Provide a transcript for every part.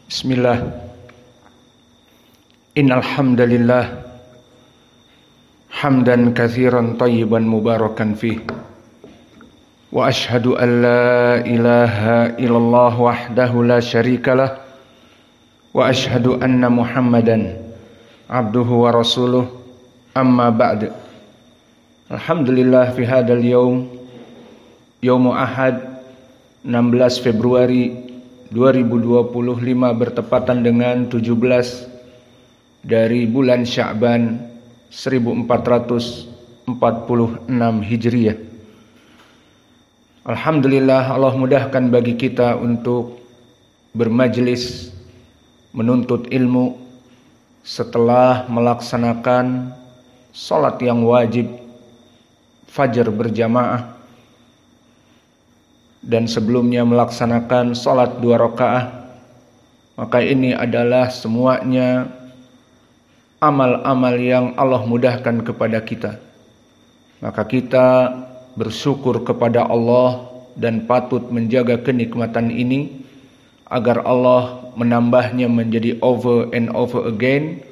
Bismillah. Innal hamdalillah hamdan katsiran thayyiban mubarakan fih. Wa asyhadu an la ilaha illallah wahdahu la syarikalah. Wa asyhadu anna Muhammadan abduhu wa rasuluh. Amma ba'd. Alhamdulillah fi hadzal yaum yaumul Ahad 16 Februari 2025 bertepatan dengan 17 dari bulan Sya'ban 1446 Hijriah. Alhamdulillah, Allah mudahkan bagi kita untuk bermajlis menuntut ilmu setelah melaksanakan salat yang wajib fajar berjamaah dan sebelumnya melaksanakan salat 2 rakaat. Maka ini adalah semuanya amal-amal yang Allah mudahkan kepada kita. Maka kita bersyukur kepada Allah dan patut menjaga kenikmatan ini agar Allah menambahnya menjadi over and over again,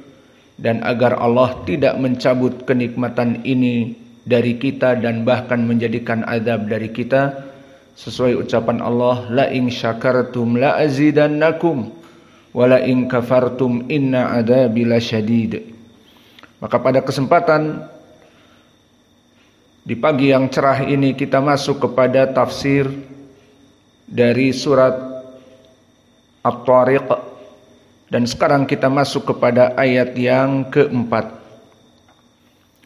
dan agar Allah tidak mencabut kenikmatan ini dari kita dan bahkan menjadikan azab dari kita. Sesuai ucapan Allah, la in syakartum la azidannakum wa la in kafartum inna adzabi lasyadid. Maka pada kesempatan di pagi yang cerah ini kita masuk kepada tafsir dari surat At-Tariq, dan sekarang kita masuk kepada ayat yang keempat.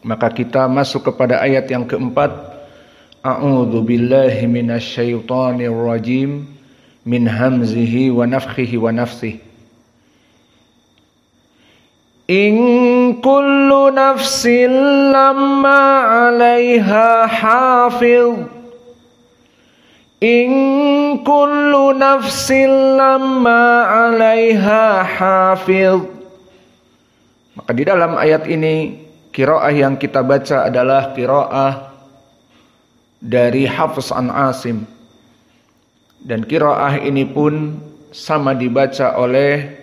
Maka kita masuk kepada ayat yang keempat. A'udzu billahi minasy syaithanir rajim min hamzihi wa nafthihi wa nafsihi. In kullu nafsin lamma 'alaiha hafiz. In kullu nafsin lamma 'alaiha hafiz. Maka di dalam ayat ini qiraah yang kita baca adalah qiraah dari Hafs an Asim, dan qiraah ini pun sama dibaca oleh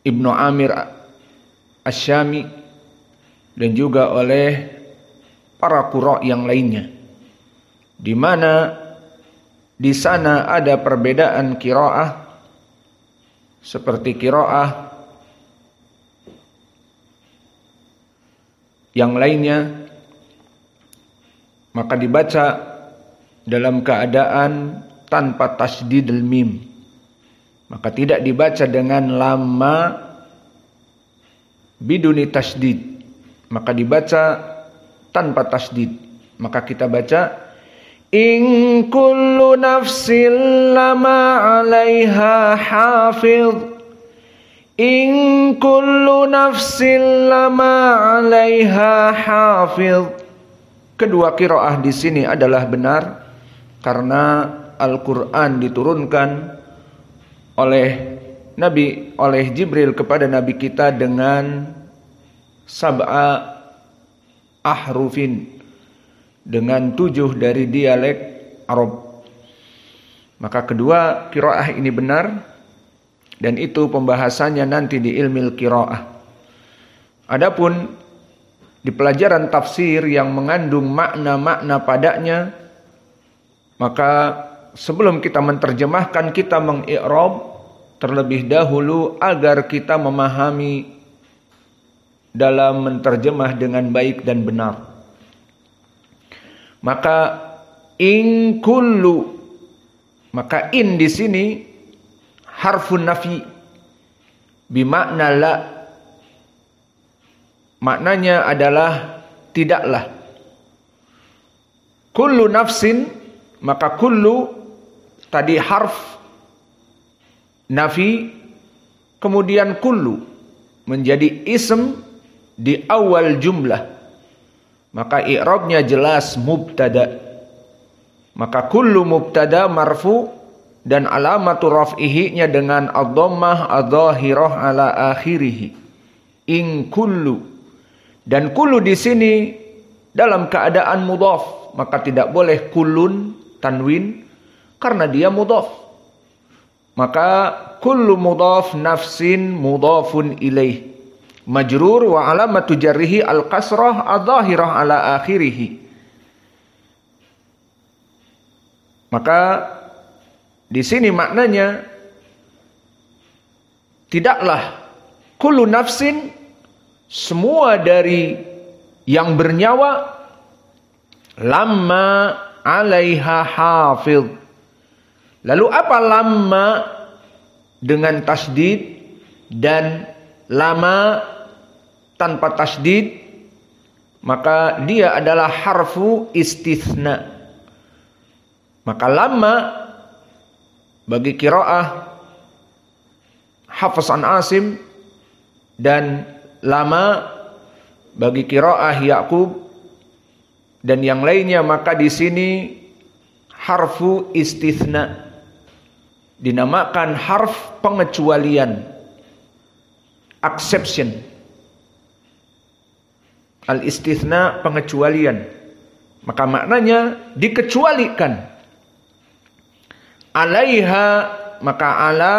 Ibnu Amir Asy-Syami dan juga oleh para qurra yang lainnya, di mana di sana ada perbedaan qiraah seperti qiraah yang lainnya. Maka dibaca dalam keadaan tanpa tasdidul mim, maka tidak dibaca dengan lama biduni tasdid, maka dibaca tanpa tasdid. Maka kita baca in kullu nafsin lama 'alaiha hafiz. In kullu nafsin lama 'alaiha hafiz. Kedua qiraah di sini adalah benar karena Al-Qur'an diturunkan oleh Jibril kepada Nabi kita dengan sab'a ahrufin, dengan 7 dari dialek Arab. Maka kedua qiraah ini benar, dan itu pembahasannya nanti di ilmil qiraah. Adapun di pelajaran tafsir yang mengandung makna-makna padanya, maka sebelum kita menerjemahkan, kita mengi'rab terlebih dahulu agar kita memahami dalam menerjemah dengan baik dan benar. Maka in kullu, maka in di sini harfun nafi bimakna la. Maknanya adalah tidaklah. Kullu nafsin, maka kullu tadi harf nafi, kemudian kullu menjadi ism di awal jumlah. Maka i'rabnya jelas mubtada. Maka kullu mubtada marfu, dan alamatu raf'ihi-nya dengan ad-dhammah adh-dhahirah ala akhirih. In kullu. Dan kullu di sini dalam keadaan mudhaf, maka tidak boleh kullun tanwin karena dia mudhaf. Maka kullu mudhaf nafsin mudhafun ilaih. Majrur wa alamatu jarrihi al-kasrah adh-dhahirah ala akhirih. Maka di sini maknanya tidaklah kullu nafsin, semua dari yang bernyawa, lamma 'alaiha hafidh. Lalu apa lamma dengan tasdid dan lama tanpa tasdid? Maka dia adalah harfu istitsna. Maka lama bagi qiraah Hafs an Asim dan lama bagi qiraah Yaqub dan yang lainnya, maka di sini harfu istitsna dinamakan harf pengecualian, exception. Al-istitsna pengecualian. Maka maknanya dikecualikan. Alaiha, maka ala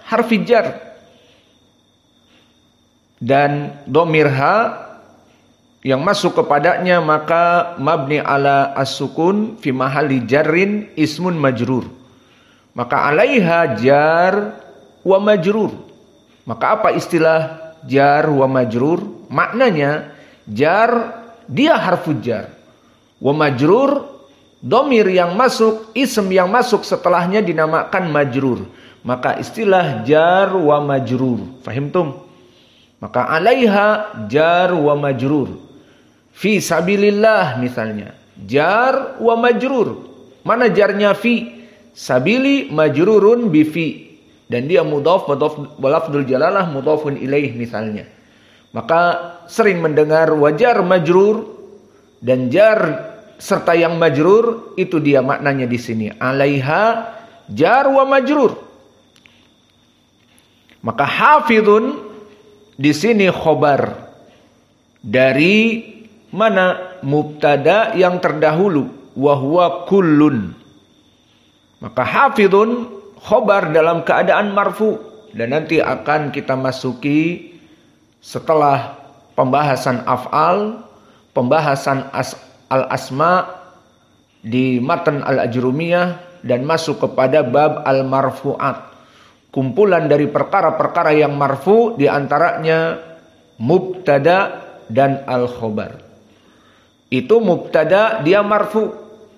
harfi jar dan domirha yang masuk kepadanya maka mabni ala as-sukun fi mahalli jarrin ismun majrur. Maka alaiha jar wa majrur. Maka apa istilah jar wa majrur? Maknanya jar dia harfu jar, wa majrur domir yang masuk, ism yang masuk setelahnya dinamakan majrur. Maka istilah jar wa majrur. Fahimtum? Maka alaiha jar wa majrur. Fi sabilillah misalnya. Jar wa majrur. Mana jarnya fi? Sabili majrurun bi fi. Dan dia mudhaf walafdul jalalah mudhafun ilaih misalnya. Maka sering mendengar wajar majrur dan jar serta yang majrur, itu dia maknanya di sini. Alaiha jar wa majrur. Maka hafidun di sini khobar dari mana? Mubtada yang terdahulu, wa huwa kullun. Maka hafidun khobar dalam keadaan marfu, dan nanti akan kita masuki setelah pembahasan af'al, pembahasan al-asma di matan al-ajrumiyah dan masuk kepada bab al-marfu'at. Kumpulan dari perkara-perkara yang marfu, diantaranya mubtada dan al-khobar. Itu mubtada dia marfu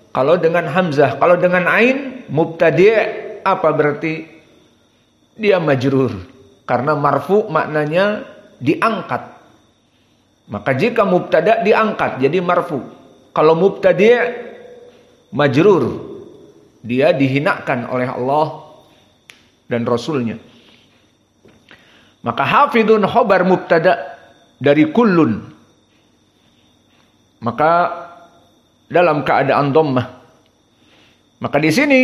kalau dengan hamzah. Kalau dengan ain mubtadi' apa berarti? Dia majrur. Karena marfu maknanya diangkat. Maka jika mubtada diangkat jadi marfu. Kalau mubtadi' majrur, dia dihinakan oleh Allah dan Rasulnya. Maka hafidun khobar mubtada dari kullun. Maka dalam keadaan dhammah. Maka di sini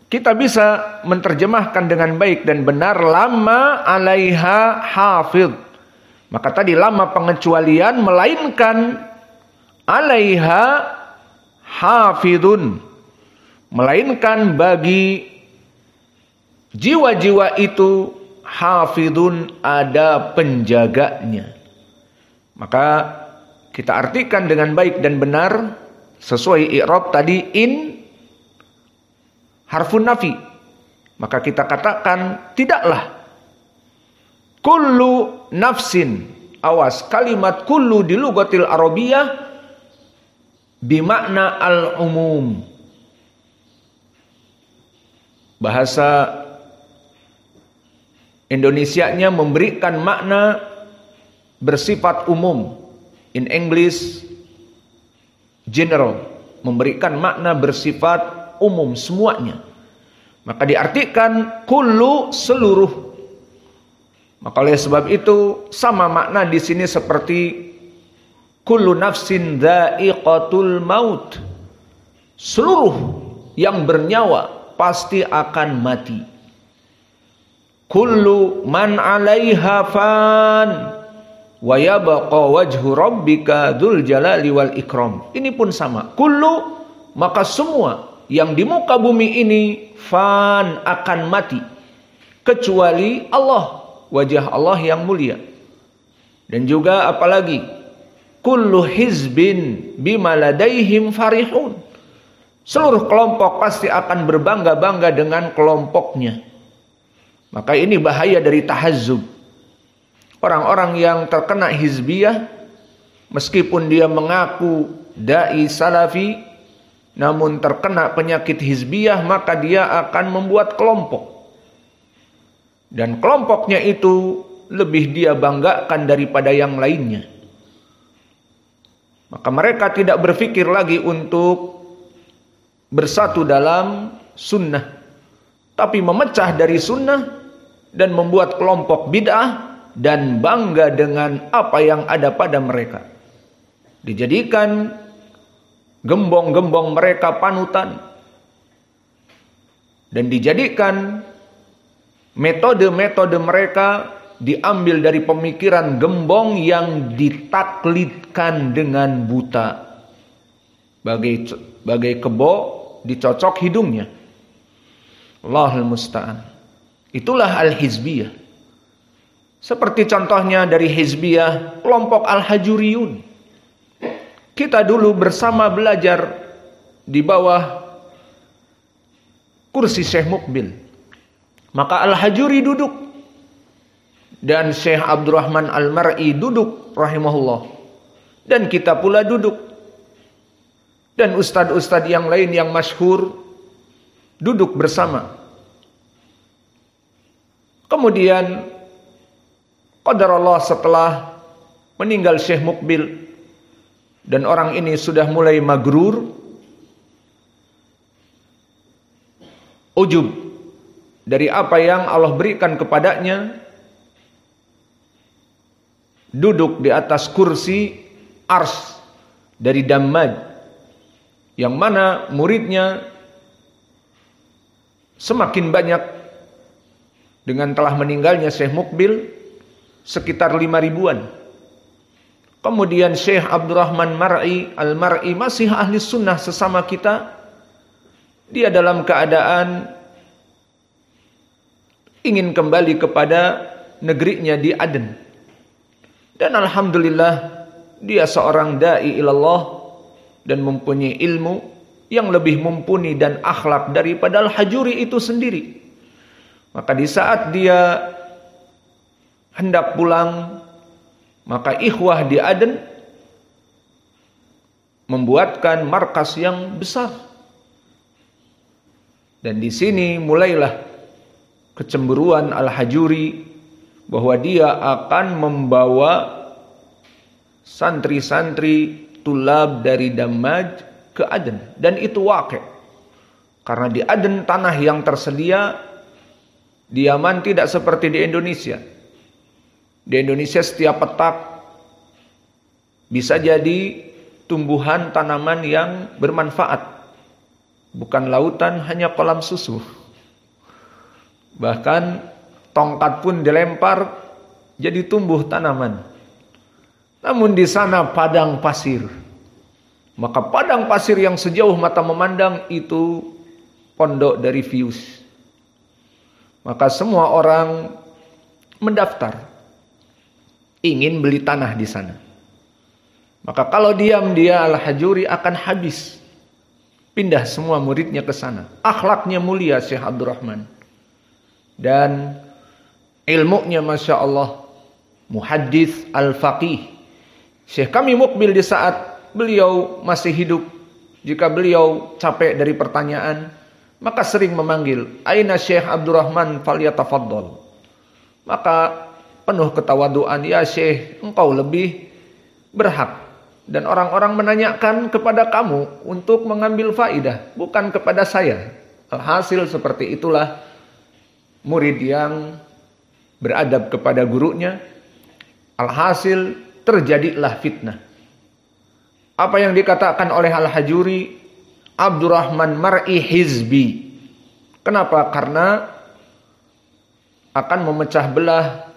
kita bisa menerjemahkan dengan baik dan benar lama 'alaiha hafidh. Maka tadi lama pengecualian, melainkan 'alaiha hafidun, melainkan bagi jiwa-jiwa itu hafidun ada penjaganya. Maka kita artikan dengan baik dan benar sesuai i'rab tadi in harfun nafi. Maka kita katakan tidaklah kullu nafsin. Awas, kalimat kullu di lugatil arabiyah bimakna al-umum. Bahasa Indonesianya memberikan makna bersifat umum. In English, general, memberikan makna bersifat umum semuanya. Maka diartikan kullu seluruh. Maka oleh sebab itu sama makna di sini seperti kullu nafsin dha'iqatul maut. Seluruh yang bernyawa pasti akan mati. Kullu man 'alaiha fan wa yabqa wajhu rabbika dzul jalali wal ikram. Ini pun sama. Kullu, maka semua yang di muka bumi ini fan akan mati. kecuali Allah, wajah Allah yang mulia. Dan juga apalagi kullu hizbin bima ladaihim farihun. Seluruh kelompok pasti akan berbangga-bangga dengan kelompoknya. Maka ini bahaya dari tahazzub. Orang-orang yang terkena hizbiyah, meskipun dia mengaku dai salafi, namun terkena penyakit hizbiyah, maka dia akan membuat kelompok. Dan kelompoknya itu lebih dia banggakan daripada yang lainnya. Maka mereka tidak berpikir lagi untuk bersatu dalam sunnah, tapi memecah dari sunnah dan membuat kelompok bid'ah dan bangga dengan apa yang ada pada mereka. Dijadikan gembong-gembong mereka panutan, dan dijadikan metode-metode mereka diambil dari pemikiran gembong yang ditaklidkan dengan buta. Bagai kebo dicocok hidungnya. Allahul musta'an. Itulah al-hizbiyah. Seperti contohnya dari hizbiyah kelompok al-hajuriyun. Kita dulu bersama belajar di bawah kursi Syekh Mukbil. Maka al-hajuri duduk dan Syekh Abdurrahman al-Mar'i duduk rahimahullah, dan kita pula duduk. Dan ustadz-ustadz yang lain yang masyhur duduk bersama. Kemudian qadarullah setelah meninggal Syekh Mukbil dan orang ini sudah mulai magrur, ujub dari apa yang Allah berikan kepadanya, duduk di atas kursi ars dari Dammaj, yang mana muridnya semakin banyak. Dengan telah meninggalnya Syekh Mukbil sekitar 5.000-an. Kemudian Syekh Abdurrahman al-Mar'i masih ahli sunnah sesama kita. Dia dalam keadaan ingin kembali kepada negerinya di Aden. Dan alhamdulillah dia seorang da'i ilallah dan mempunyai ilmu yang lebih mumpuni dan akhlak daripada al-hajuri itu sendiri. Maka di saat dia hendak pulang, maka ikhwah di Aden membuatkan markas yang besar. Dan di sini mulailah kecemburuan al-hajuri bahwa dia akan membawa santri-santri tulab dari Dammaj ke Aden. Dan itu waqi'. Karena di Aden tanah yang tersedia di Yaman tidak seperti di Indonesia. Di Indonesia setiap petak bisa jadi tumbuhan tanaman yang bermanfaat. Bukan lautan, hanya kolam susu. Bahkan tongkat pun dilempar jadi tumbuh tanaman. Namun di sana padang pasir. Maka padang pasir yang sejauh mata memandang itu pondok dari Fius. Maka semua orang mendaftar ingin beli tanah di sana. Maka kalau diam dia al-hajuri akan habis. Pindah semua muridnya ke sana. Akhlaknya mulia Syekh Abdurrahman. Dan ilmunya Masya Allah. Muhaddits al-faqih. Syekh kami Mukbil di saat beliau masih hidup, jika beliau capek dari pertanyaan, maka sering memanggil, Aina Syekh Abdurrahman falyatafaddal. Maka penuh ketawaduan, ya Syekh, engkau lebih berhak. Dan orang-orang menanyakan kepada kamu untuk mengambil faidah, bukan kepada saya. Alhasil seperti itulah murid yang beradab kepada gurunya. Alhasil terjadilah fitnah. Apa yang dikatakan oleh al-hajuri, Abdurrahman Mar'i hizbi. Kenapa? Karena akan memecah belah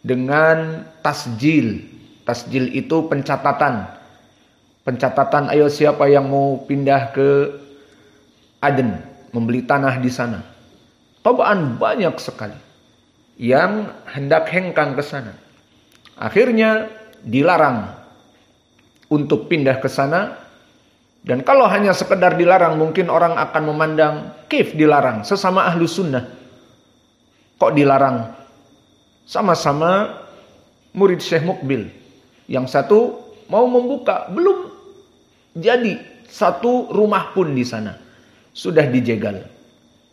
dengan tasjil. Tasjil itu pencatatan. Pencatatan, ayo siapa yang mau pindah ke Aden, membeli tanah di sana. Tabaan banyak sekali yang hendak hengkang ke sana. Akhirnya dilarang untuk pindah ke sana. Dan kalau hanya sekedar dilarang, mungkin orang akan memandang, kif dilarang, sesama ahlu sunnah. Kok dilarang? Sama-sama murid Syekh Mukbil. Yang satu mau membuka, belum jadi satu rumah pun di sana. Sudah dijegal.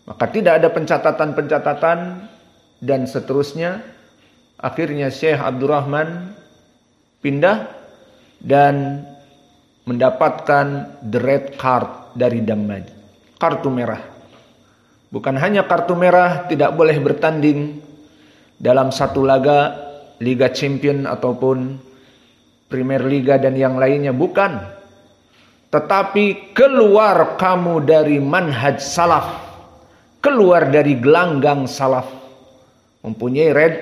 Maka tidak ada pencatatan-pencatatan dan seterusnya. Akhirnya Syekh Abdurrahman pindah dan mendapatkan the red card dari Dammaj. Kartu merah. Bukan hanya kartu merah, tidak boleh bertanding dalam satu laga Liga Champion ataupun Premier Liga dan yang lainnya, bukan. Tetapi keluar kamu dari manhaj salaf, keluar dari gelanggang salaf, mempunyai red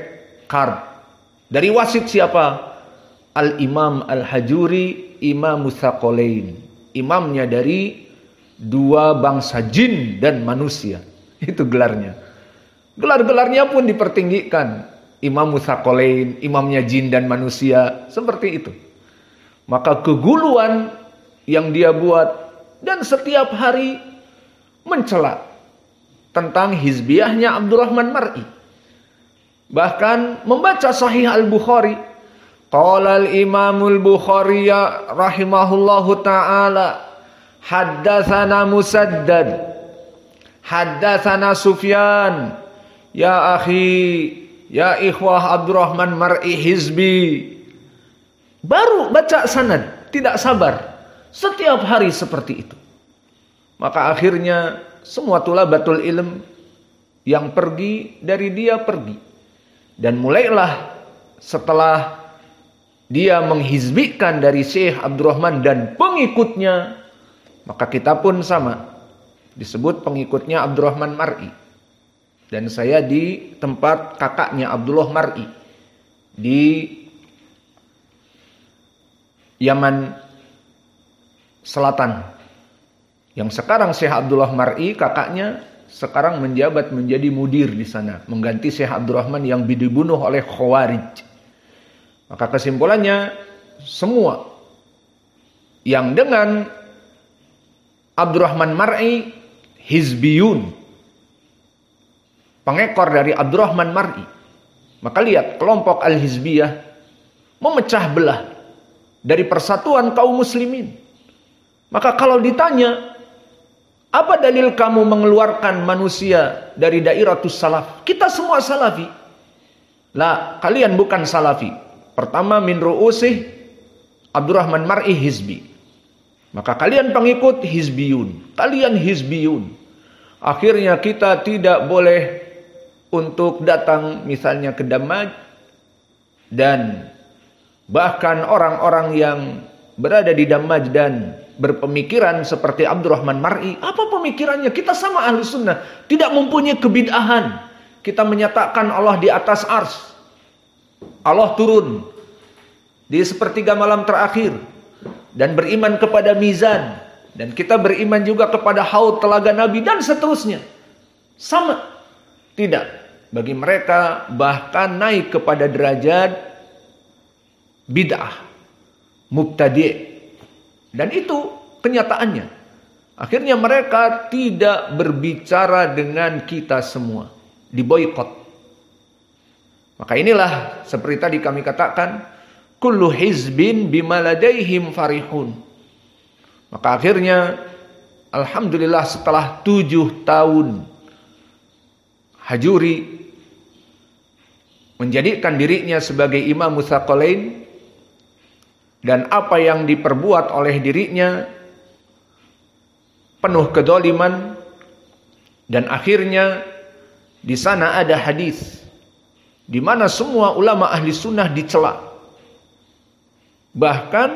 card. Dari wasit siapa? Al-Imam Al-Hajuri, Imam Tsaqalain, imamnya dari dua bangsa jin dan manusia. Itu gelarnya. Gelar-gelarnya pun dipertinggikan. Imam Tsaqalain, imamnya jin dan manusia, seperti itu. Maka keguluan yang dia buat, dan setiap hari mencela tentang hizbiyahnya Abdurrahman Mar'i. Bahkan membaca Sahih Al-Bukhari. Qala al-Imamul Bukhari rahimahullahu ta'ala, haddatsana Musaddad, haddatsana Sufyan, ya akhi, ya ikhwah Abdurrahman Mar'i hizbi. Baru baca sanad, tidak sabar. Setiap hari seperti itu. Maka akhirnya semua thulabatul ilm yang pergi dari dia pergi. Dan mulailah setelah dia menghizbikan dari Syekh Abdurrahman dan pengikutnya, maka kita pun sama, disebut pengikutnya Abdurrahman Mar'i. Dan saya di tempat kakaknya Abdullah Mar'i di Yaman Selatan. Yang sekarang Syekh Abdullah Mar'i, kakaknya, sekarang menjabat menjadi mudir di sana, mengganti Syekh Abdurrahman yang dibunuh oleh Khawarij. Maka kesimpulannya, semua yang dengan Abdurrahman Mar'i hizbiyun, pengekor dari Abdurrahman Mar'i. Maka lihat, kelompok al-hizbiyah memecah belah dari persatuan kaum muslimin. Maka kalau ditanya, apa dalil kamu mengeluarkan manusia dari dairatus salaf? Kita semua salafi. Lah, kalian bukan salafi. Pertama, min ru'usih Abdurrahman Mar'i hizbi. Maka kalian pengikut hizbiyun. Kalian hizbiyun. Akhirnya kita tidak boleh untuk datang misalnya ke Dammaj. Dan bahkan orang-orang yang berada di Dammaj dan berpemikiran seperti Abdurrahman Mar'i. Apa pemikirannya? Kita sama ahli sunnah. Tidak mempunyai kebid'ahan. Kita menyatakan Allah di atas ars. Allah turun di sepertiga malam terakhir. Dan beriman kepada mizan. Dan kita beriman juga kepada haud telaga Nabi. Dan seterusnya. Sama. Tidak. Bagi mereka bahkan naik kepada derajat bid'ah. Mubtadi'. Dan itu kenyataannya. Akhirnya mereka tidak berbicara dengan kita semua. Diboykot. Maka inilah seperti tadi kami katakan, kullu hizbin bima ladaihim farihun. Maka akhirnya alhamdulillah setelah 7 tahun Hajuri menjadikan dirinya sebagai Imam Tsaqalain, dan apa yang diperbuat oleh dirinya penuh kedzaliman, dan akhirnya di sana ada hadis di mana semua ulama ahli sunnah dicela. Bahkan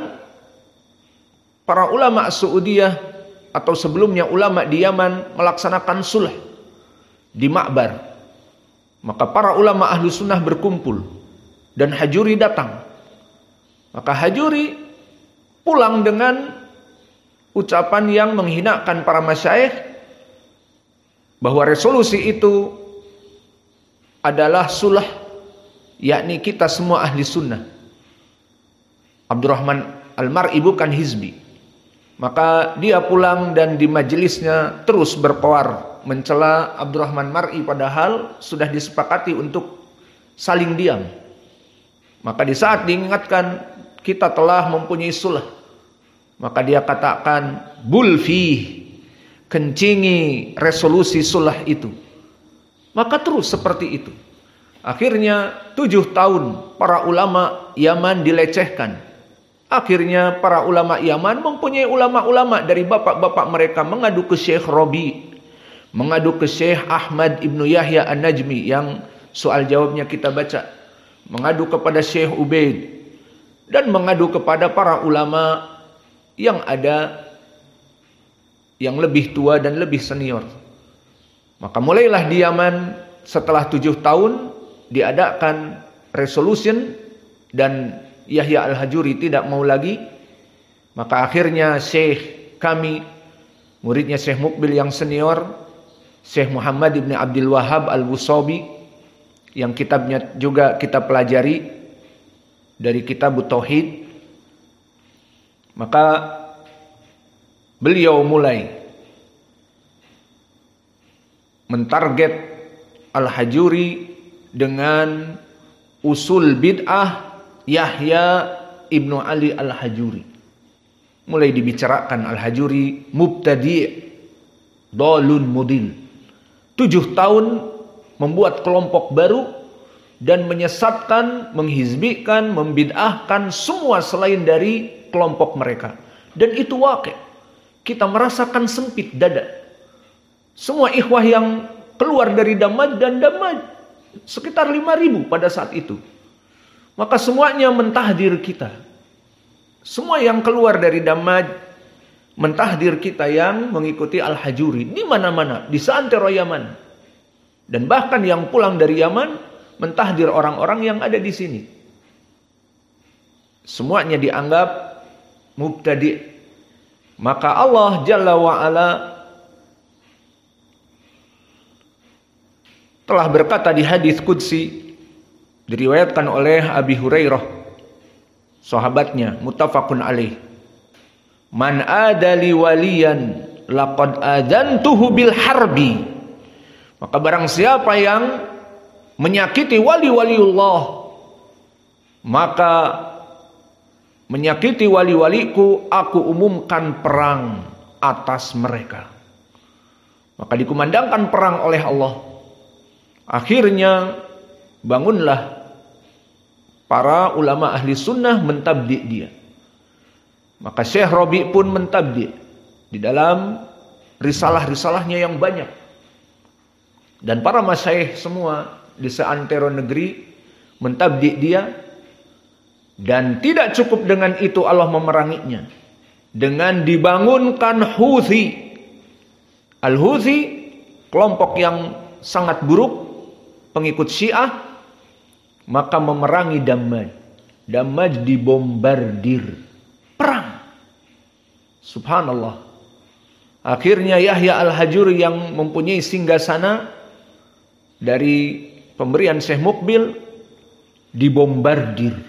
para ulama Saudiyah atau sebelumnya ulama di Yaman melaksanakan sulh di Ma'bar. Maka para ulama ahli sunnah berkumpul dan Hajuri datang. Maka Hajuri pulang dengan ucapan yang menghinakan para masyayikh bahwa resolusi itu adalah sulh, yakni kita semua ahli sunnah. Abdurrahman Al-Mar'i bukan hizbi. Maka dia pulang dan di majelisnya terus berkoar mencela Abdurrahman Mar'i, padahal sudah disepakati untuk saling diam. Maka di saat diingatkan kita telah mempunyai sulh, maka dia katakan bulfi, kencingi resolusi sulh itu. Maka terus seperti itu. Akhirnya 7 tahun para ulama Yaman dilecehkan. Akhirnya para ulama Yaman mempunyai ulama-ulama dari bapak-bapak mereka mengadu ke Syekh Rabi, mengadu ke Syekh Ahmad Ibnu Yahya An-Najmi yang soal jawabnya kita baca, mengadu kepada Syekh Ubaid, dan mengadu kepada para ulama yang ada yang lebih tua dan lebih senior. Maka mulailah di Yaman setelah 7 tahun diadakan resolution dan Yahya Al-Hajuri tidak mau lagi. Maka akhirnya Syekh kami, muridnya Syekh Mukbil yang senior, Syekh Muhammad Ibn Abdul Wahab Al-Wusabi, yang kitabnya juga kita pelajari dari kitab Tauhid. Maka beliau mulai mentarget Al-Hajuri dengan usul bid'ah Yahya Ibnu Ali Al-Hajuri. Mulai dibicarakan Al-Hajuri mubtadi' dalun mudil. 7 tahun membuat kelompok baru dan menyesatkan, menghizbikan, membid'ahkan semua selain dari kelompok mereka. Dan itu wakil. Kita merasakan sempit dada. Semua ikhwah yang keluar dari Damaj, dan Damaj sekitar 5.000 pada saat itu. Maka semuanya mentahdir kita. Semua yang keluar dari Damaj mentahdir kita yang mengikuti Al-Hajuri di mana-mana, di seantero Yaman. Dan bahkan yang pulang dari Yaman mentahdir orang-orang yang ada di sini. Semuanya dianggap mubtadi'. Maka Allah Jalla wa'ala telah berkata di hadis qudsi, diriwayatkan oleh Abi Hurairah, sahabatnya, muttafaqun alaih. Man adali waliyan laqad adantuhu bil harbi. Maka barang siapa yang menyakiti wali-waliullah, maka menyakiti wali-waliku, aku umumkan perang atas mereka. Maka dikumandangkan perang oleh Allah. Akhirnya bangunlah para ulama ahli sunnah mentabdi' dia. Maka Syekh Rabi pun mentabdi' di dalam risalah-risalahnya yang banyak. Dan para masyayikh semua di seantero negeri mentabdi' dia. Dan tidak cukup dengan itu Allah memeranginya dengan dibangunkan Houthi. Al-Houthi, kelompok yang sangat buruk, pengikut Syiah, maka memerangi Damaj. Damaj dibombardir, perang. Subhanallah. Akhirnya Yahya Al-Hajuri yang mempunyai singgasana dari pemberian Syekh Mukbil dibombardir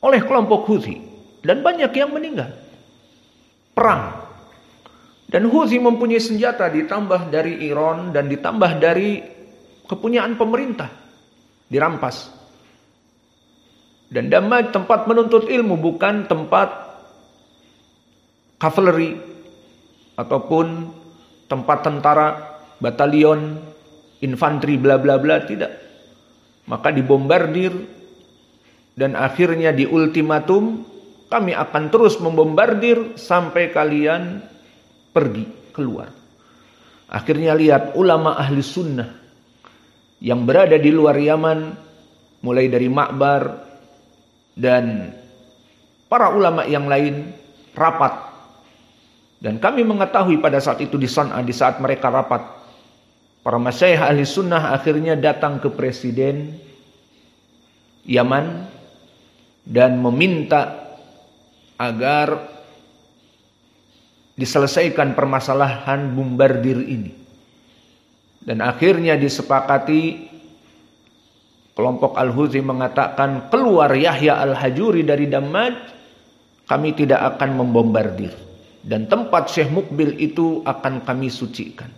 oleh kelompok Houthi, dan banyak yang meninggal. Perang. Dan Houthi mempunyai senjata ditambah dari Iran dan ditambah dari kepunyaan pemerintah, dirampas. Dan Damaj tempat menuntut ilmu, bukan tempat kavaleri ataupun tempat tentara, batalion, infanteri, bla bla bla, tidak. Maka dibombardir dan akhirnya di ultimatum, kami akan terus membombardir sampai kalian pergi keluar. Akhirnya lihat ulama ahli sunnah yang berada di luar Yaman, mulai dari Ma'bar dan para ulama yang lain rapat. Dan kami mengetahui pada saat itu di San'a, di saat mereka rapat, para masyayikh ahli sunnah akhirnya datang ke presiden Yaman dan meminta agar diselesaikan permasalahan bombardir ini. Dan akhirnya disepakati, kelompok Al-Houthi mengatakan, keluar Yahya Al-Hajuri dari Dammaj, kami tidak akan membombardir. Dan tempat Syekh Mukbil itu akan kami sucikan.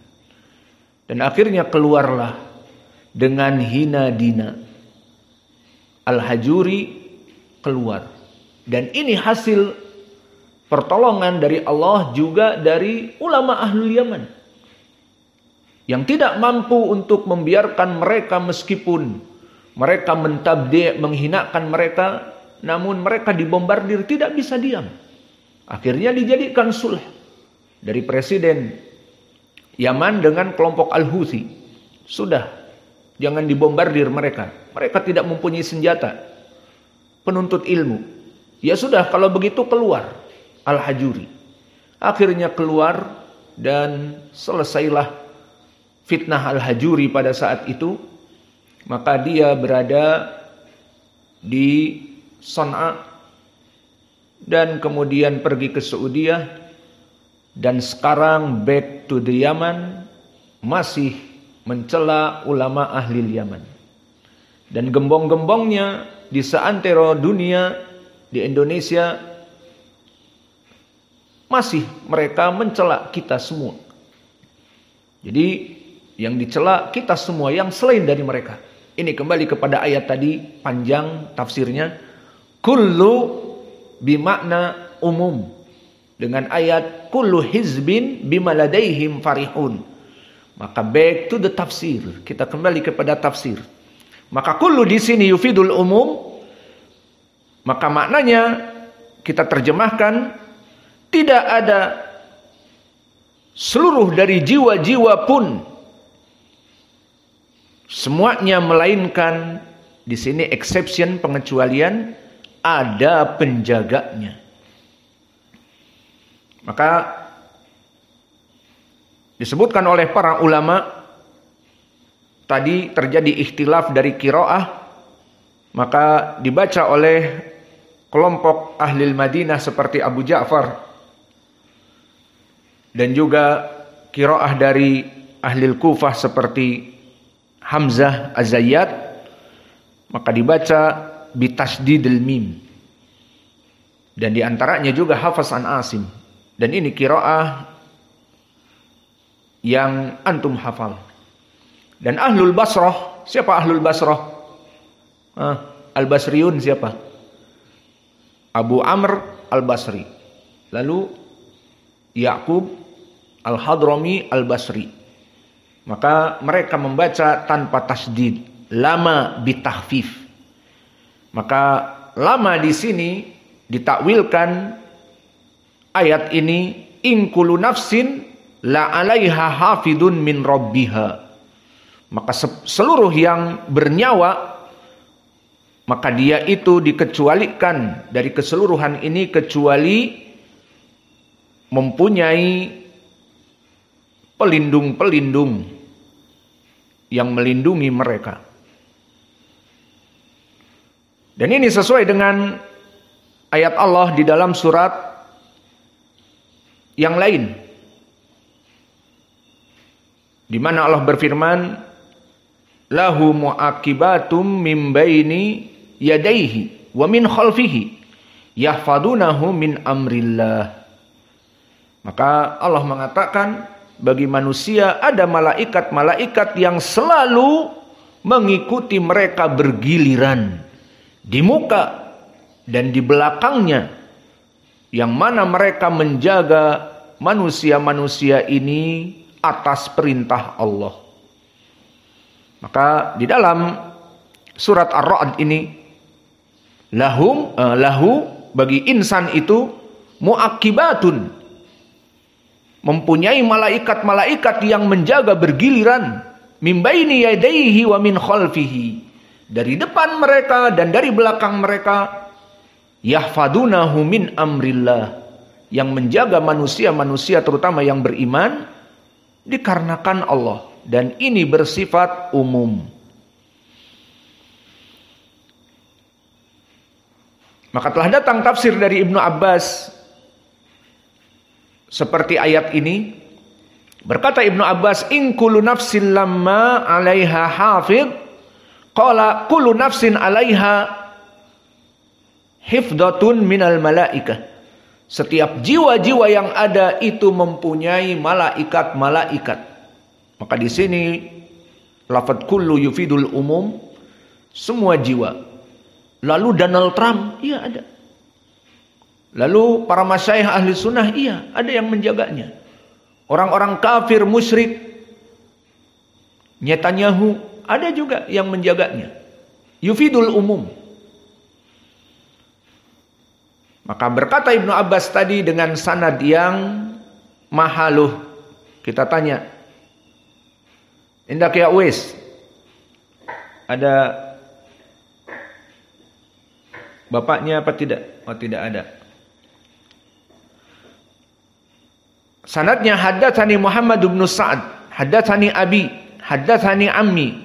Dan akhirnya keluarlah dengan hina dina. Al-Hajuri keluar. Dan ini hasil pertolongan dari Allah juga dari ulama Ahlul Yaman. Yang tidak mampu untuk membiarkan mereka meskipun mereka mentabdi', menghinakan mereka, namun mereka dibombardir, tidak bisa diam. Akhirnya dijadikan sulh dari Presiden Yaman dengan kelompok Al-Houthi. Sudah, jangan dibombardir mereka. Mereka tidak mempunyai senjata. Penuntut ilmu. Ya sudah, kalau begitu keluar Al-Hajuri. Akhirnya keluar dan selesailah fitnah Al-Hajuri pada saat itu. Maka dia berada di Son'a dan kemudian pergi ke Saudiyah, dan sekarang back to the Yaman, masih mencela ulama ahli Yaman. Dan gembong-gembongnya di seantero dunia, di Indonesia, masih mereka mencela kita semua. Jadi yang dicela kita semua, yang selain dari mereka. Ini kembali kepada ayat tadi, panjang tafsirnya. Kullu bimakna umum. Dengan ayat kullu hizbin bima ladaihim farihun. Maka back to the tafsir. Kita kembali kepada tafsir. Maka kullu di sini yufidul umum. Maka maknanya kita terjemahkan, tidak ada seluruh dari jiwa-jiwa pun, semuanya, melainkan di sini exception, pengecualian, ada penjaganya. Maka disebutkan oleh para ulama, tadi terjadi ikhtilaf dari qiraah, maka dibaca oleh kelompok ahli Madinah seperti Abu Ja'far, dan juga qiraah dari ahli Kufah seperti Hamzah Az-Zayyad, maka dibaca bitasdidil mim. Dan diantaranya juga Hafaz an Asim. Dan ini qiraah yang antum hafal. Dan Ahlul Basrah, siapa Ahlul Basrah? Al-Basriyun siapa? Abu Amr Al-Basri. Lalu Ya'qub Al-Hadrami Al-Basri. Maka mereka membaca tanpa tasdid, lama bitahfif. Maka lama di sini ditakwilkan ayat ini, in kullu nafsin la 'alaiha hafidun min rabbiha. Maka seluruh yang bernyawa, maka dia itu dikecualikan dari keseluruhan ini kecuali mempunyai pelindung-pelindung yang melindungi mereka. Dan ini sesuai dengan ayat Allah di dalam surat yang lain, di mana Allah berfirman, lahu mu'aqibatum min baini yadayhi wa min khalfihi yahfadunahu min amrillah. Maka Allah mengatakan, bagi manusia ada malaikat-malaikat yang selalu mengikuti mereka bergiliran di muka dan di belakangnya, yang mana mereka menjaga manusia-manusia ini atas perintah Allah. Maka di dalam surat Ar-Ra'd ini, lahu bagi insan itu mu'aqibatun, mempunyai malaikat-malaikat yang menjaga bergiliran, min baini yadayhi wa min khalfihi, dari depan mereka dan dari belakang mereka, yahfadunahu min amrillah, yang menjaga manusia-manusia terutama yang beriman dikarenakan Allah, dan ini bersifat umum. Maka telah datang tafsir dari Ibnu Abbas seperti ayat ini, Berkata Ibnu Abbas, in kullu nafsin lamma 'alaiha hafidh, qala kullu nafsin 'alaiha hifdhatun minal malaikah. Setiap jiwa-jiwa yang ada itu mempunyai malaikat-malaikat. Maka di sini lafadz kullu yufidul umum, semua jiwa. Lalu Donald Trump, iya ada. Lalu para masyayikh ahli sunnah, iya ada yang menjaganya. Orang-orang kafir musyrik, Netanyahu, ada juga yang menjaganya. Yufidul umum. Maka berkata Ibnu Abbas tadi dengan sanad yang mahaluh. Kita tanya, indak ya Uwais, ada bapaknya apa tidak? Oh, tidak ada. Sanadnya haddatsani Muhammad bin Sa'ad, haddatsani abi, haddatsani ammi,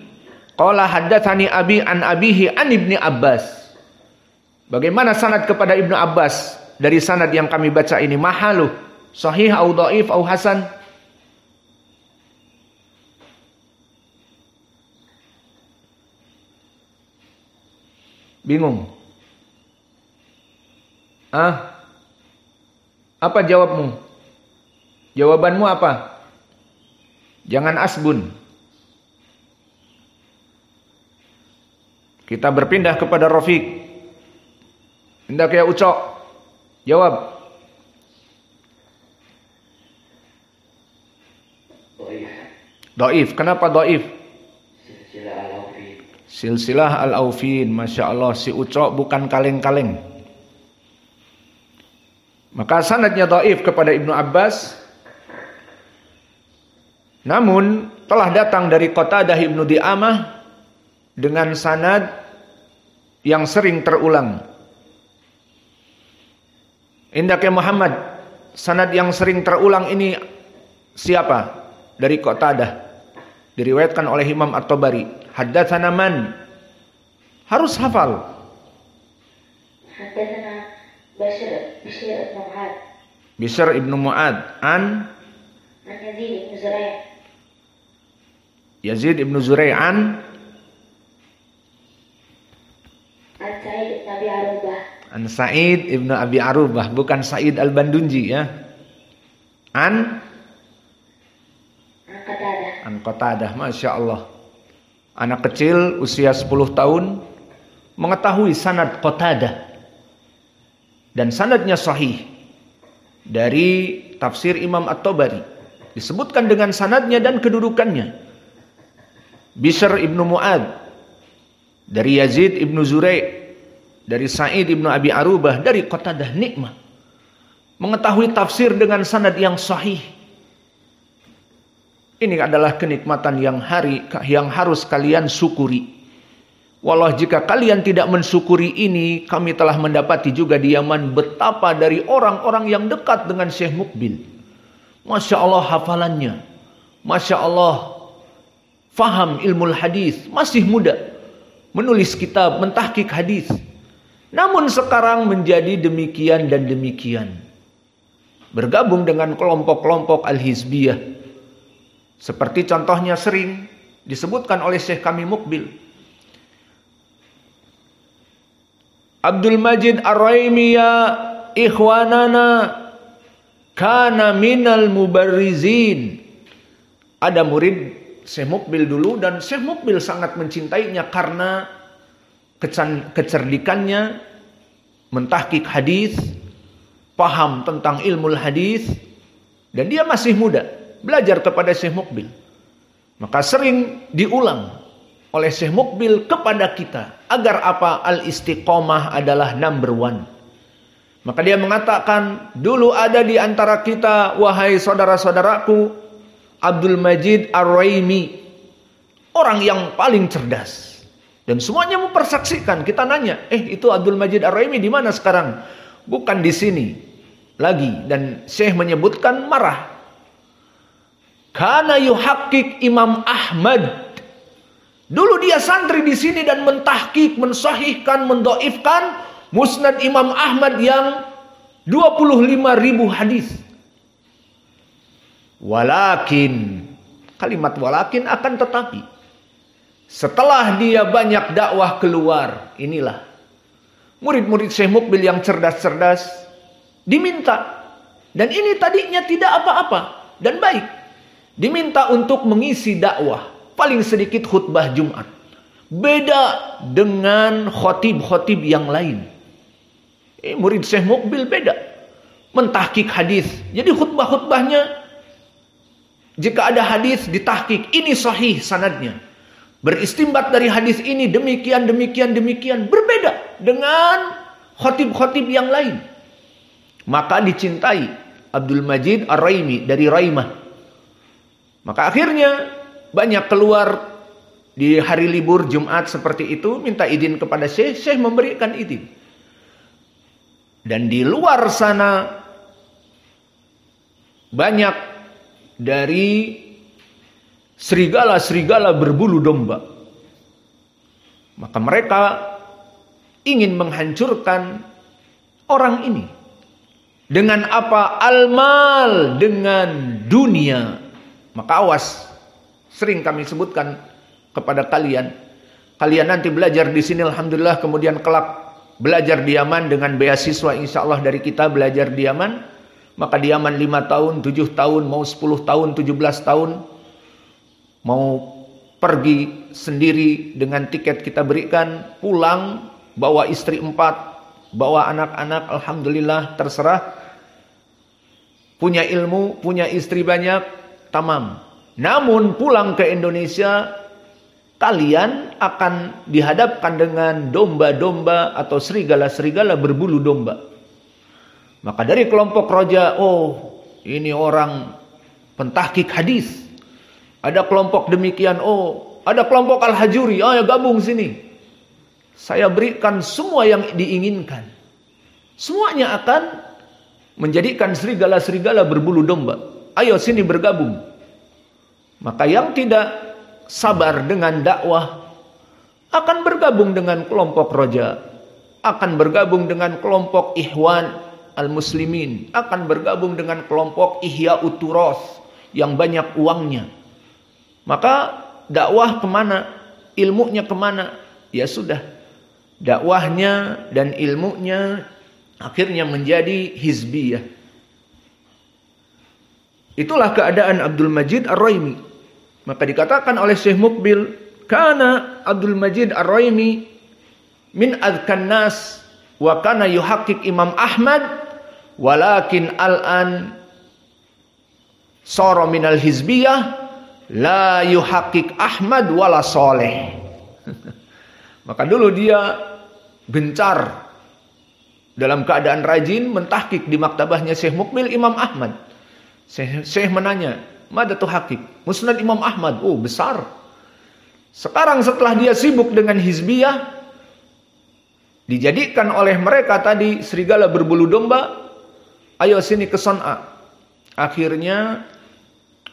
qala haddatsani abi an abihi an Ibni Abbas. Bagaimana sanad kepada Ibnu Abbas dari sanad yang kami baca ini? Mahaluh, sahih au dhaif au hasan? Bingung? Apa jawabmu? Jawabanmu apa? Jangan asbun. Kita berpindah kepada Rafiq. Hendak ya Ucok, jawab. Dhaif. Kenapa dhaif? Silsilah al-Aufin. Masya Allah, si Ucok bukan kaleng-kaleng. Maka sanadnya dhaif kepada Ibnu Abbas. Namun telah datang dari Qatadah Ibnu Di'amah dengan sanad yang sering terulang. Indaknya Muhammad, sanad yang sering terulang ini siapa? Dari Qatadah. Diriwayatkan oleh Imam At-Tabari. Haddatsana man? Harus hafal. Haddatsana Bishr ibn Mu'ad. Bishr ibn Mu'ad an Yazid ibn Zurai'. Yazid ibn Zurai' an Sa'id ibn Abi Arubah. An Sa'id ibnu Abi Arubah, bukan Sa'id al-Bandunji ya. An Qatadah. Masya Allah. Anak kecil usia 10 tahun mengetahui sanad Qatadah. Dan sanadnya sahih. Dari tafsir Imam At-Tabari. Disebutkan dengan sanadnya dan kedudukannya. Bishr ibnu Mu'ad. Dari Yazid ibnu Zurai'. Dari Sa'id ibnu Abi Arubah, dari Qatadah nikmah. Mengetahui tafsir dengan sanad yang sahih. Ini adalah kenikmatan yang harus kalian syukuri. Walau jika kalian tidak mensyukuri ini, kami telah mendapati juga di Yaman betapa dari orang-orang yang dekat dengan Syekh Muqbil. Masya Allah hafalannya. Masya Allah faham ilmu hadis, masih muda. Menulis kitab, mentahqiq hadis. Namun sekarang menjadi demikian dan demikian. Bergabung dengan kelompok-kelompok al-hizbiyah. Seperti contohnya sering disebutkan oleh Syekh kami Muqbil. Abdul Majid Ar-Raimi ya ikhwanana kana minal mubarrizin. Ada murid Syekh Muqbil dulu dan Syekh Muqbil sangat mencintainya karena kecerdikannya, mentahqiq hadis, paham tentang ilmu hadis, dan dia masih muda, belajar kepada Syekh Muqbil. Maka sering diulang oleh Syekh Muqbil kepada kita agar apa? Al-istiqomah adalah number one. Maka dia mengatakan, dulu ada di antara kita, wahai saudara-saudaraku, Abdul Majid Ar-Raimi, orang yang paling cerdas. Dan semuanya mempersaksikan. Kita nanya, itu Abdul Majid Ar-Raimi di mana sekarang? Bukan di sini lagi. Dan Syekh menyebutkan marah. Kana yuhaqqiq Imam Ahmad. Dulu dia santri di sini dan mentahqiq, mensahihkan, mendoifkan Musnad Imam Ahmad yang 25.000 hadis. Walakin, kalimat walakin akan tetapi, setelah dia banyak dakwah keluar, inilah murid-murid Syekh Mukbil yang cerdas-cerdas diminta. Dan ini tadinya tidak apa-apa dan baik. Diminta untuk mengisi dakwah, paling sedikit khutbah Jumat. Beda dengan khotib-khotib yang lain. Murid Syekh Mukbil beda. Mentahkik hadis. Jadi khutbah-khutbahnya, jika ada hadis ditahkik, ini sahih sanadnya. Beristimbat dari hadis ini demikian. Berbeda dengan khotib-khotib yang lain. Maka dicintai Abdul Majid Ar-Raimi dari Raimah. Maka akhirnya banyak keluar di hari libur Jumat seperti itu, minta izin kepada Syekh, Syekh memberikan izin. Dan di luar sana banyak dari serigala-serigala berbulu domba. Maka mereka ingin menghancurkan orang ini. Dengan apa? Al-mal, dengan dunia. Maka awas, sering kami sebutkan kepada kalian. Kalian nanti belajar di sini alhamdulillah, kemudian kelak belajar di Yaman dengan beasiswa insyaallah dari kita belajar di Yaman. Maka di Yaman 5 tahun, 7 tahun, mau 10 tahun, 17 tahun. Mau pergi sendiri dengan tiket kita berikan, pulang, bawa istri 4, bawa anak-anak, alhamdulillah terserah. Punya ilmu, punya istri banyak, tamam. Namun pulang ke Indonesia, kalian akan dihadapkan dengan domba-domba atau serigala-serigala berbulu domba. Maka dari kelompok roja, oh ini orang pentahkik hadis. Ada kelompok demikian, oh ada kelompok Al-Hajuri, ayo gabung sini. Saya berikan semua yang diinginkan. Semuanya akan menjadikan serigala-serigala berbulu domba. Ayo sini bergabung. Maka yang tidak sabar dengan dakwah akan bergabung dengan kelompok roja, akan bergabung dengan kelompok Ikhwan Al-Muslimin, akan bergabung dengan kelompok Ihya Uturos yang banyak uangnya. Maka dakwah kemana? Ilmunya kemana? Ya sudah, dakwahnya dan ilmunya akhirnya menjadi hizbiyah. Itulah keadaan Abdul Majid Ar-Raimi. Maka dikatakan oleh Syekh Mukbil, kana Abdul Majid Ar-Raimi min adzkan nas wa kana yuhaqqiq Imam Ahmad, walakin al-an sara minal hizbiyah la yuhaqqiq Ahmad wala Saleh. Maka dulu dia gencar dalam keadaan rajin mentahqiq di maktabahnya Syekh Mukbil Imam Ahmad. Syekh menanya, "Mada tuhaqqiq?" Musnad Imam Ahmad. Oh, besar. Sekarang setelah dia sibuk dengan hizbiyah, dijadikan oleh mereka tadi serigala berbulu domba, ayo sini ke Son'a. Akhirnya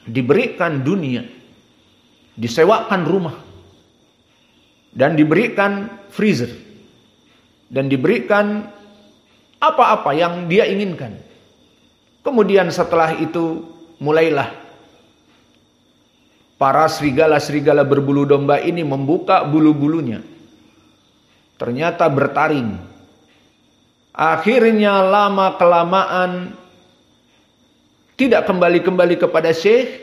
diberikan dunia, disewakan rumah, dan diberikan freezer, dan diberikan apa-apa yang dia inginkan. Kemudian setelah itu mulailah para serigala-serigala berbulu domba ini membuka bulu-bulunya. Ternyata bertaring. Akhirnya lama-kelamaan tidak kembali-kembali kepada Syekh.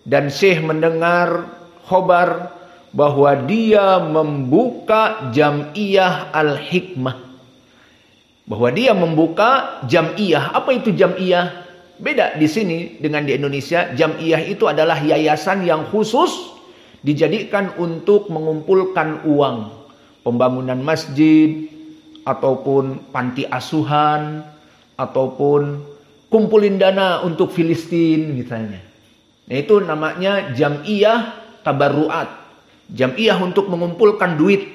Dan Syekh mendengar khobar bahwa dia membuka Jam'iyah Al-Hikmah. Bahwa dia membuka Jam'iyah. Apa itu Jam'iyah? Beda di sini dengan di Indonesia. Jam'iyah itu adalah yayasan yang khusus dijadikan untuk mengumpulkan uang. Pembangunan masjid, ataupun panti asuhan, ataupun kumpulin dana untuk Filistin misalnya. Nah, itu namanya Jam'iyah Tabarruat. Jam'iyah untuk mengumpulkan duit.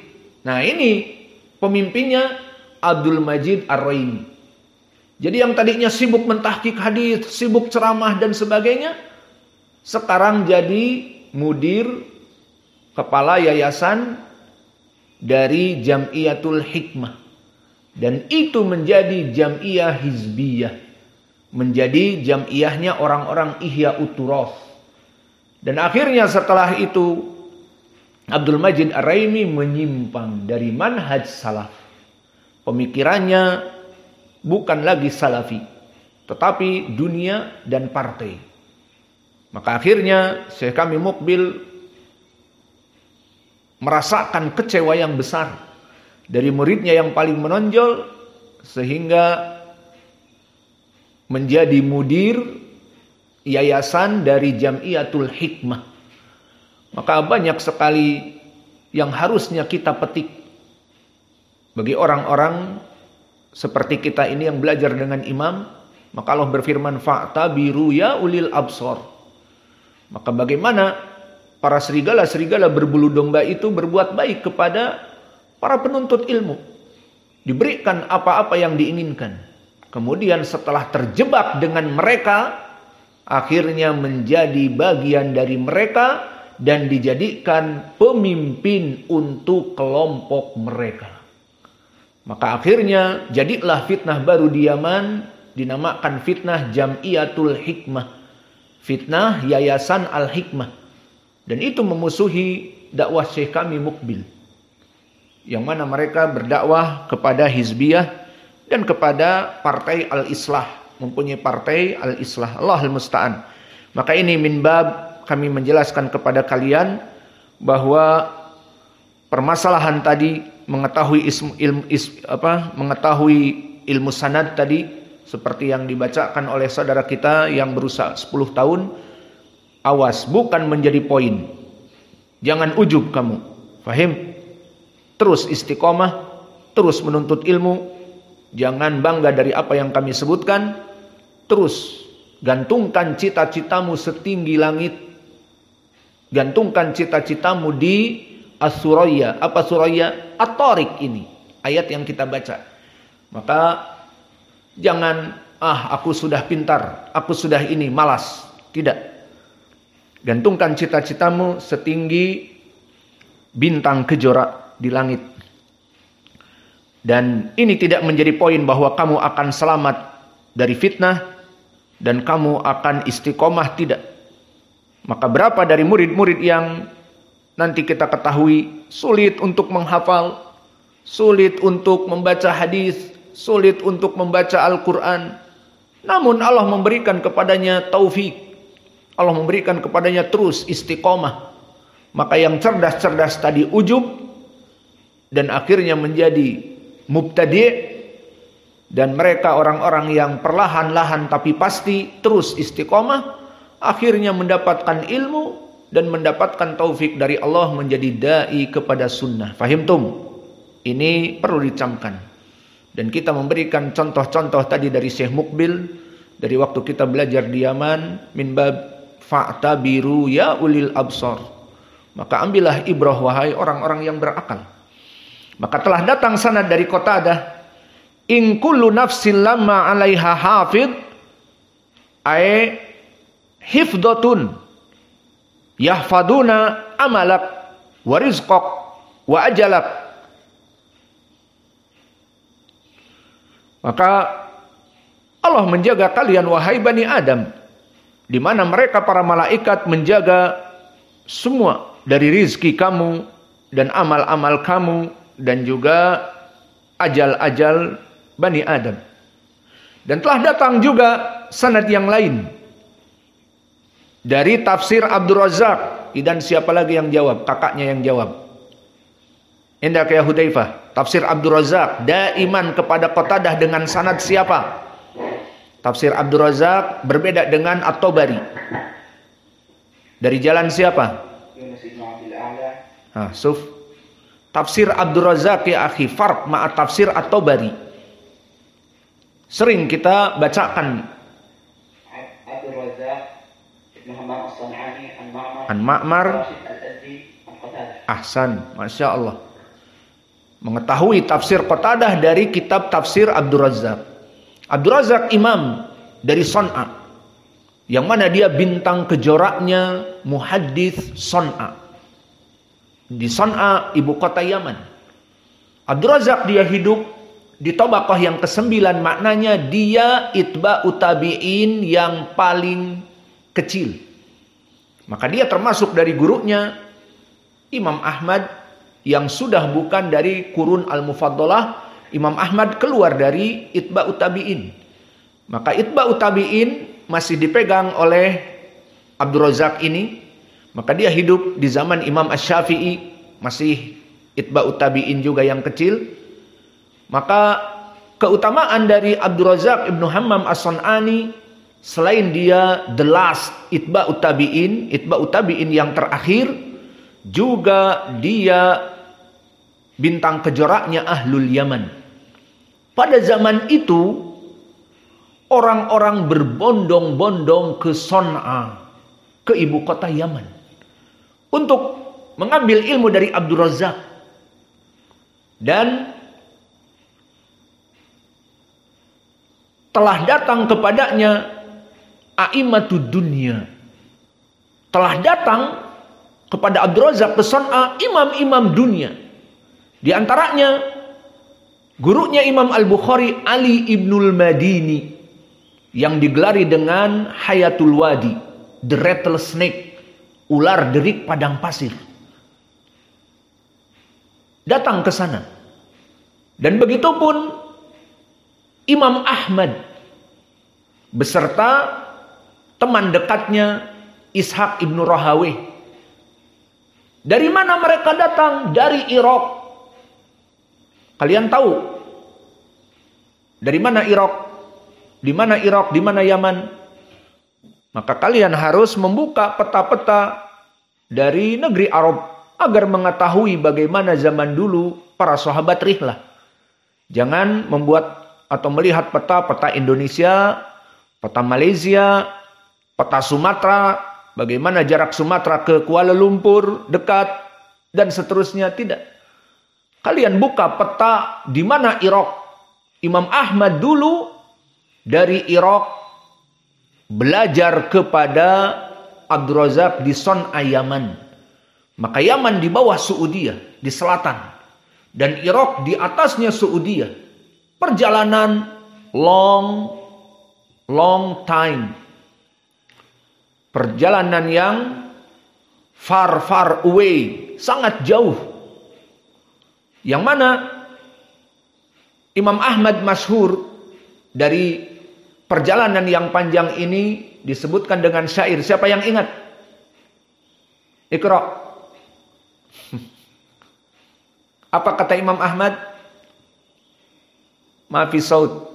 Nah, ini pemimpinnya Abdul Majid Ar-Raimi. Jadi yang tadinya sibuk mentahqiq hadis, sibuk ceramah dan sebagainya, sekarang jadi mudir kepala yayasan dari Jam'iyatul Hikmah. Dan itu menjadi Jam'iyah Hizbiyah. menjadi jam'iyahnya orang-orang Ihya Uturoth. Dan akhirnya setelah itu Abdul Majid Ar-Raimi menyimpang dari manhaj salaf. Pemikirannya bukan lagi salafi, tetapi dunia dan partai. Maka akhirnya Syekh kami Mukbil merasakan kecewa yang besar dari muridnya yang paling menonjol, sehingga menjadi mudir yayasan dari Jam'iyatul Hikmah. Maka banyak sekali yang harusnya kita petik bagi orang-orang seperti kita ini yang belajar dengan imam. Maka Allah berfirman, fa'tabiru ya ulil absor. Maka bagaimana para serigala-serigala berbulu domba itu berbuat baik kepada para penuntut ilmu, diberikan apa-apa yang diinginkan. Kemudian setelah terjebak dengan mereka, akhirnya menjadi bagian dari mereka dan dijadikan pemimpin untuk kelompok mereka. Maka akhirnya jadilah fitnah baru di Yaman, dinamakan fitnah Jam'iyatul Hikmah, fitnah Yayasan Al-Hikmah. Dan itu memusuhi dakwah Syekh kami Mukbil, yang mana mereka berdakwah kepada Hizbiyah dan kepada Partai Al-Islah, mempunyai Partai Al-Islah. Allahul Musta'an. Maka ini min bab kami menjelaskan kepada kalian bahwa permasalahan tadi, mengetahui mengetahui ilmu sanad tadi, seperti yang dibacakan oleh saudara kita yang berusia 10 tahun, awas, bukan menjadi poin. Jangan ujub kamu, fahim? Terus istiqomah, terus menuntut ilmu. Jangan bangga dari apa yang kami sebutkan. Terus gantungkan cita-citamu setinggi langit. Gantungkan cita-citamu di As-Suraya. Apa Suraya? At-Tariq ini. Ayat yang kita baca. Maka jangan, aku sudah pintar, aku sudah ini, malas. Tidak. Gantungkan cita-citamu setinggi bintang kejora di langit. Dan ini tidak menjadi poin bahwa kamu akan selamat dari fitnah dan kamu akan istiqomah, tidak. Maka berapa dari murid-murid yang nanti kita ketahui sulit untuk menghafal, sulit untuk membaca hadis, sulit untuk membaca Al-Quran, namun Allah memberikan kepadanya taufik, Allah memberikan kepadanya terus istiqomah. Maka yang cerdas-cerdas tadi ujub dan akhirnya menjadi mubtadi', dan mereka orang-orang yang perlahan-lahan tapi pasti terus istiqomah, akhirnya mendapatkan ilmu dan mendapatkan taufik dari Allah menjadi dai kepada sunnah. Fahimtum? Ini perlu dicamkan. Dan kita memberikan contoh-contoh tadi dari Syekh Mukbil, dari waktu kita belajar di Yaman, min bab fa'tabiru ya ulil absar. Maka ambillah ibrah wahai orang-orang yang berakal. Maka telah datang sanad dari Qatadah, in kullu nafsin lamma 'alaiha hafidh, ay hifdhatun yahfaduna amalak wa rizqak wa ajalak. Maka Allah menjaga kalian wahai Bani Adam, di mana mereka para malaikat menjaga semua dari rizki kamu dan amal-amal kamu dan juga ajal-ajal Bani Adam. Dan telah datang juga sanad yang lain dari tafsir Abdul Razak. Dan siapa lagi yang jawab? Kakaknya yang jawab. Indak ya Hudzaifah. Tafsir Abdul Razak daiman kepada Qatadah dengan sanad siapa? Tafsir Abdul Razak berbeda dengan At-Tabari. Dari jalan siapa? Suf. Tafsir Abdul Razak ya akhi, farq ma'a tafsir At-Tabari. Sering kita bacakan Abdul Razak Muhammad As-San'ani an Ma'mar Ahsan, Masya Allah. Mengetahui tafsir Qatadah dari kitab tafsir Abdul Razak. Abdul Razak imam dari Son'a, yang mana dia bintang kejoraknya muhaddits Son'a. Di Son'a, ibu kota Yaman. Abdul Razak dia hidup di tabaqah yang ke-9 maknanya dia itba'u tabi'in yang paling kecil. Maka dia termasuk dari gurunya Imam Ahmad yang sudah bukan dari kurun al-mufaddalah. Imam Ahmad keluar dari itba'u tabi'in. Maka itba'u tabi'in masih dipegang oleh Abdul Razak ini. Maka dia hidup di zaman Imam Asy-Syafi'i, masih itba'u tabi'in juga yang kecil. Maka keutamaan dari Abdul Razak Ibnu Hammam As-San'ani, selain dia the last itba'u tabi'in yang terakhir, juga dia bintang kejoraknya Ahlul Yaman. Pada zaman itu orang-orang berbondong-bondong ke Son'a, ke ibu kota Yaman, untuk mengambil ilmu dari Abdul Razak. Dan telah datang kepadanya a'immatud dunya. Telah datang kepada Abdul Razak ke Son'a imam-imam dunia. Di antaranya gurunya Imam Al-Bukhari Ali Ibnul Madini yang digelari dengan Hayatul Wadi, the rattlesnake, ular derik padang pasir. Datang ke sana. Dan begitupun Imam Ahmad beserta teman dekatnya Ishaq Ibnu Rahawih. Dari mana mereka datang? Dari Irak. Kalian tahu dari mana Irak? Di mana Irak? Di mana Yaman? Maka kalian harus membuka peta-peta dari negeri Arab agar mengetahui bagaimana zaman dulu para sahabat rihlah. Jangan membuat atau melihat peta Indonesia, peta Malaysia, peta Sumatera, bagaimana jarak Sumatera ke Kuala Lumpur dekat dan seterusnya. Tidak. Kalian buka peta di mana Irak. Imam Ahmad dulu dari Irak belajar kepada Abdul Razak di Son'a Yaman. Maka Yaman di bawah Saudiyah, di selatan, dan Irak di atasnya Saudiyah. Perjalanan long time. Perjalanan yang far away, sangat jauh. Yang mana Imam Ahmad masyhur dari perjalanan yang panjang ini disebutkan dengan syair. Siapa yang ingat? Iqra. Apa kata Imam Ahmad? Ma fi saut.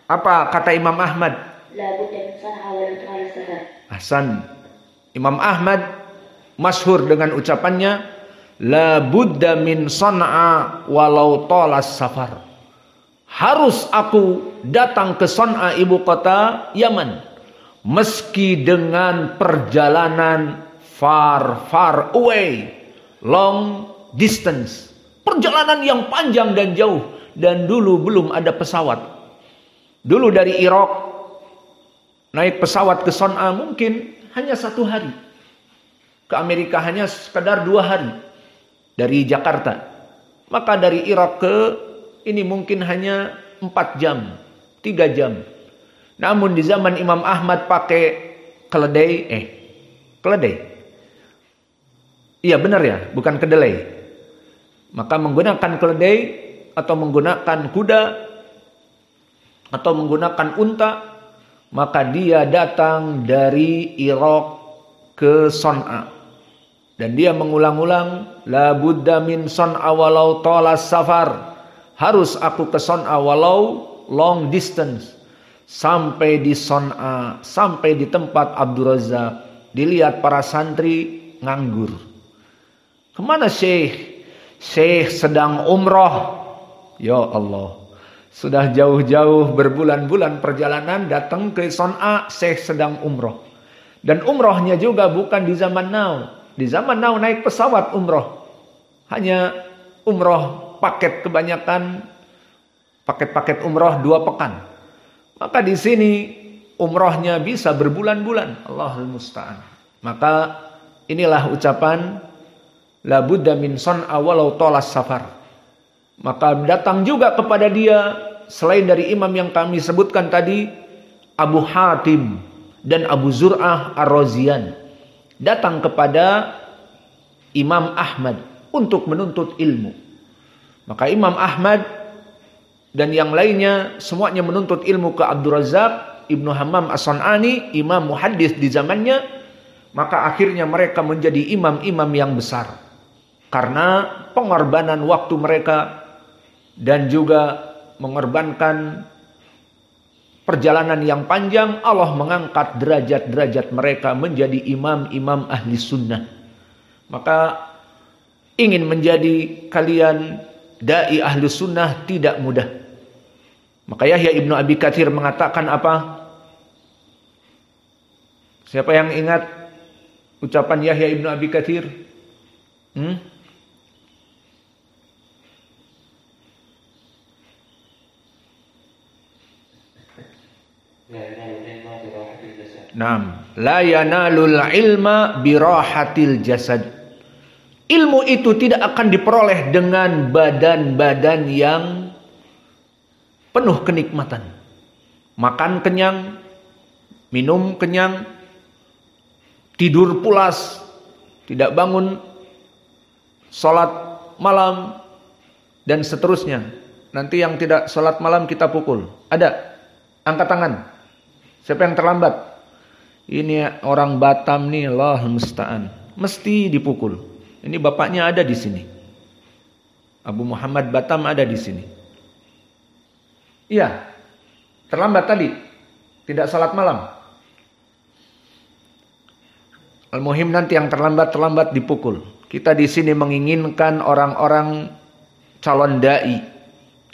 Apa kata Imam Ahmad? Hasan. Imam Ahmad masyhur dengan ucapannya, la budda min Son'a walau tolas safar. Harus aku datang ke Son'a, ibu kota Yaman, meski dengan perjalanan far away, long distance, perjalanan yang panjang dan jauh. Dan dulu belum ada pesawat. Dulu dari Irak naik pesawat ke Son'a mungkin hanya 1 hari. Ke Amerika hanya sekedar 2 hari dari Jakarta. Maka dari Irak ke ini mungkin hanya 4 jam, 3 jam. Namun di zaman Imam Ahmad pakai keledai. Iya benar ya, bukan kedelai. Maka menggunakan keledai atau menggunakan kuda atau menggunakan unta, maka dia datang dari Irak ke Son'a. Dan dia mengulang-ulang, la budda min Son'a walau tolas safar. Harus aku ke Son'a walau long distance. Sampai di Son'a, sampai di tempat Abdul Razak, dilihat para santri nganggur. Kemana Syekh? Syekh sedang umroh. Ya Allah, sudah jauh-jauh berbulan-bulan perjalanan datang ke Son'a, Syekh sedang umroh. Dan umrohnya juga bukan di zaman now. Di zaman now naik pesawat umroh. Hanya umroh paket kebanyakan, paket-paket umroh 2 pekan. Maka di sini umrohnya bisa berbulan-bulan. Allahul musta'an. Maka inilah ucapan la budda min son'a walau tolas safar. Maka datang juga kepada dia selain dari imam yang kami sebutkan tadi, Abu Hatim dan Abu Zur'ah Ar-Razian, datang kepada Imam Ahmad untuk menuntut ilmu. Maka Imam Ahmad dan yang lainnya semuanya menuntut ilmu ke Abdul Razak Ibnu Hammam As-San'ani, imam muhaddis di zamannya. Maka akhirnya mereka menjadi imam-imam yang besar karena pengorbanan waktu mereka dan juga mengorbankan perjalanan yang panjang. Allah mengangkat derajat-derajat mereka menjadi imam-imam ahli sunnah. Maka ingin menjadi kalian dai ahli sunnah tidak mudah. Maka Yahya Ibnu Abi Katsir mengatakan apa? Siapa yang ingat ucapan Yahya Ibnu Abi Katsir? Naam, la yanalul ilma birahatil jasad. Ilmu itu tidak akan diperoleh dengan badan-badan yang penuh kenikmatan. Makan kenyang, minum kenyang, tidur pulas, tidak bangun, sholat malam, dan seterusnya. Nanti yang tidak sholat malam kita pukul. Ada? Angkat tangan. Siapa yang terlambat? Ini orang Batam nih, Allah musta'an. Mesti dipukul. Ini bapaknya ada di sini. Abu Muhammad Batam ada di sini. Iya. Terlambat tadi. Tidak salat malam. Al-muhim nanti yang terlambat dipukul. Kita di sini menginginkan orang-orang calon dai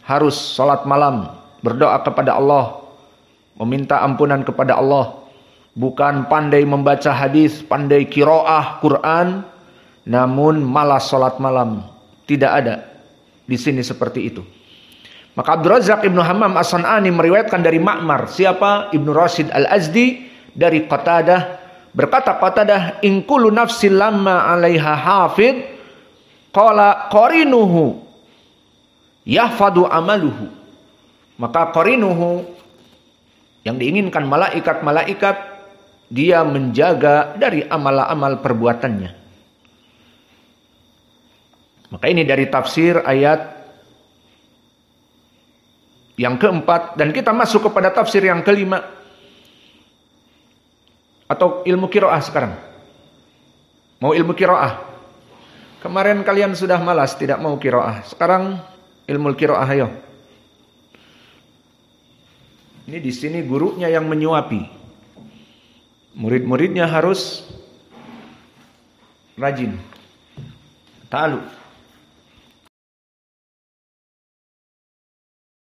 harus salat malam, berdoa kepada Allah, meminta ampunan kepada Allah. Bukan pandai membaca hadis, pandai qiraah Quran, namun malas salat malam. Tidak ada di sini seperti itu. Maka Abdul Razak Ibnu Hammam As-San'ani meriwayatkan dari Ma'mar. Siapa? Ibnu Rashid Al-Azdi dari Qatadah. Berkata Qatadah, in kullu nafsin lamma 'alaiha hafid qala qarinuhu yahfadu amaluhu. Maka qarinuhu yang diinginkan malaikat-malaikat, dia menjaga dari amal-amal perbuatannya. Maka ini dari tafsir ayat yang keempat. Dan kita masuk kepada tafsir yang kelima. Atau ilmu qiraah sekarang. Mau ilmu qiraah? Kemarin kalian sudah malas tidak mau qiraah. Sekarang ilmu qiraah ayo. Ini di sini gurunya yang menyuapi. Murid-muridnya harus rajin. Ta'alu.